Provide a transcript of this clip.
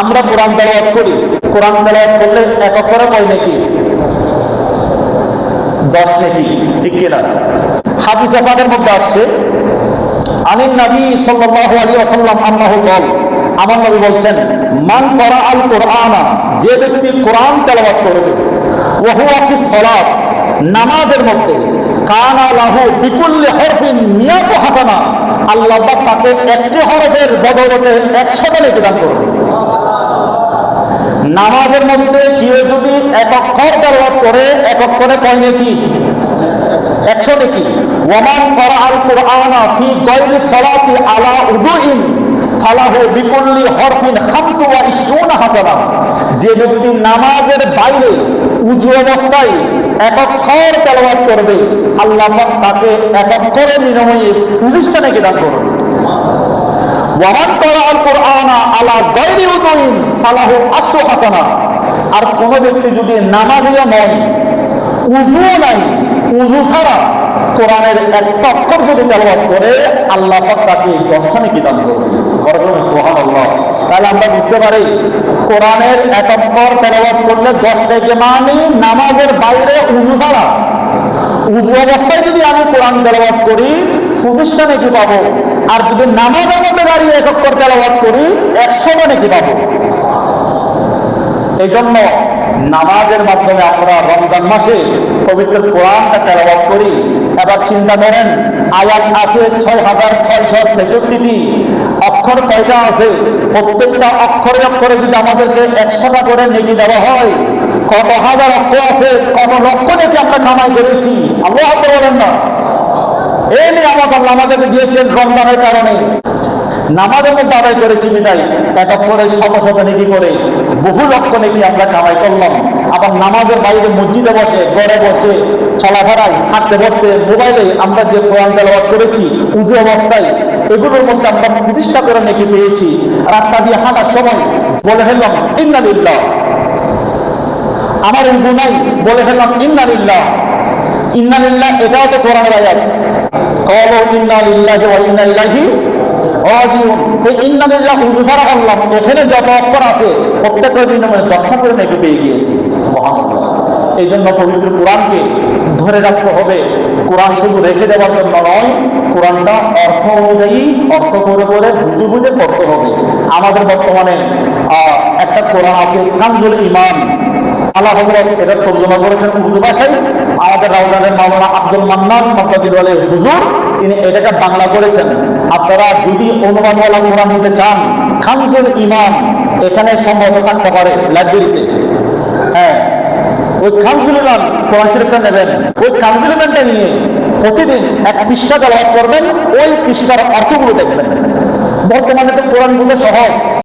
আমরা কোরআন তেলাওয়াত করি, কোরআন তেলাওয়াত করলে একক করে কয় নাকি? 10 নাকি, ঠিক কিনা? হাদিসে পাকের মধ্যে আসছে আনিন নবী সাল্লাল্লাহু আলাইহি ওয়াসাল্লাম আন্নাহু ক্বাল, আমার নবী বলছেন, মান ক্বারা আল কুরআনা, যে ব্যক্তি কোরআন তেলাওয়াত করবে, ওয়া হুয়া ফিস সালাত, নামাজের মধ্যে, কানা লাহু বিকুল্লি হরফিন মিয়াতু হাসানা, আল্লাহ পাক তাকে একটি হরফের বদৌলতে 100টা নেকি দান করবে। নামাজের মধ্যে কেউ যদি এক অক্ষর তেলাওয়াত করে, এক অক্ষরে কয় নাকি? 100 নাকি। ওয়ামান ক্বারা আল কুরআনা ফি গায়রি সালাতি আলা উদুইন ফালাহু বিকুল্লি হরফিন 25 হাসানা, যে ব্যক্তি নামাজের বাইরে উযু অবস্থায় এক অক্ষর তেলাওয়াত করবে, আল্লাহ পাক তাকে এক অক্ষরের বিনিময়ে 25টা নেকি দান করবে। ওয়ামান ক্বারা আল কুরআনা আলা গায়রি উদুইন ফালাহু 10 হাসানা, আর কোন ব্যক্তি যদি নামাজিও নয়, উযুও নাই, উযু ছাড়া কোরআনের একটা অক্ষর যদি তেলাওয়াত করে, আল্লাহ পাক তাকে 10টা নেকি দান করবে। সুবহানাল্লাহ। তাহলে আমরা বুঝতে পারি কোরআনের এক অক্ষর তেলাওয়াত করলে 10 থেকে, মানে নামাজের বাইরে উযু ছাড়া, উযু অবস্থায় যদি আমি কোরআন তেলাওয়াত করি 25টা নেকি পাবো, আর যদি নামাজের মধ্যে দাঁড়িয়ে এক অক্ষর তেলাওয়াত করি 100টা নেকি পাবো। এই জন্য নামাজের মাধ্যমে আমরা রমজান মাসে পবিত্র কোরআনটা তেলাওয়াত করি। এবার চিন্তা করেন, আয়াত আছে 6666টি, অক্ষর কয়টা আছে? প্রত্যেকটা অক্ষরে অক্ষরে যদি আমাদেরকে 100টা করে নেকি দেওয়া হয়, কত হাজার অক্ষর আছে, কত লক্ষ নেকি আমরা কামাই করেছি। আল্লাহু আকবার বলেন না? এই নিয়ামত আল্লাহ আমাদেরকে দিয়েছেন রমজানের কারণে। নামাজের মধ্যে আদায় করেছি বিদায় এক অক্ষরে শত শত নেকি করে বহু লক্ষ নেকি আমরা কামাই করলাম। আবার নামাজের বাইরে মসজিদে বসে, ঘরে বসে, চলাফেরায়, হাঁটতে বসতে, মোবাইলে আমরা যে কোরআন তেলাওয়াত করেছি উযু অবস্থায়, এগুলোর মধ্যে আমরা 25টা করে নেকি পেয়েছি। রাস্তা দিয়ে হাঁটার সময় বলে ফেললাম ইন্না লিল্লাহ, আমার উযু নাই, বলে ফেললাম ইন্না লিল্লাহ। ইন্না লিল্লাহ এটাও তো কোরআনের আয়াত, ক্বালু ইন্না লিল্লাহি ওয়া ইন্না ইলাইহি রাজিউন। এই ইন্না লিল্লাহ উযু ছাড়া করলাম, এখানে যত অক্ষর আছে প্রত্যেকের বিনিময়ে 10টা করে নেকি পেয়ে গিয়েছি। সুবহানাল্লাহ। এই জন্য পবিত্র কোরআনকে ধরে রাখতে হবে। কোরআন শুধু রেখে দেওয়ার জন্য নয়, কোরআনটা অর্থ অনুযায়ী, অর্থ করে করে বুঝে বুঝে পড়তে হবে। আমাদের বর্তমানে একটা কোরআন আছে কানজুল ঈমান, আল্লাহ হযরত এটা তরজমা করেছেন উর্দু ভাষায়। আমাদের রাউজানের মাওলানা আব্দুল মান্নান মাক্কাদিওয়ালে হুজুর, তিনি এটাকে বাংলা করেছেন। আপনারা যদি অনুবাদওয়ালা কোরআন নিতে চান, কানজুল ঈমান এখানে সম্ভবত থাকতে পারে লাইব্রেরিতে। হ্যাঁ, ওই কানজুল ঈমান কোরআন শরীফটা নেবেন, ওই কানজুল ঈমানটা নিয়ে প্রতিদিন 1 পৃষ্ঠা তেলাওয়াত করবেন, ওই পৃষ্ঠার অর্থগুলো দেখবেন। বর্তমানে তো কোরআন বুঝা সহজ।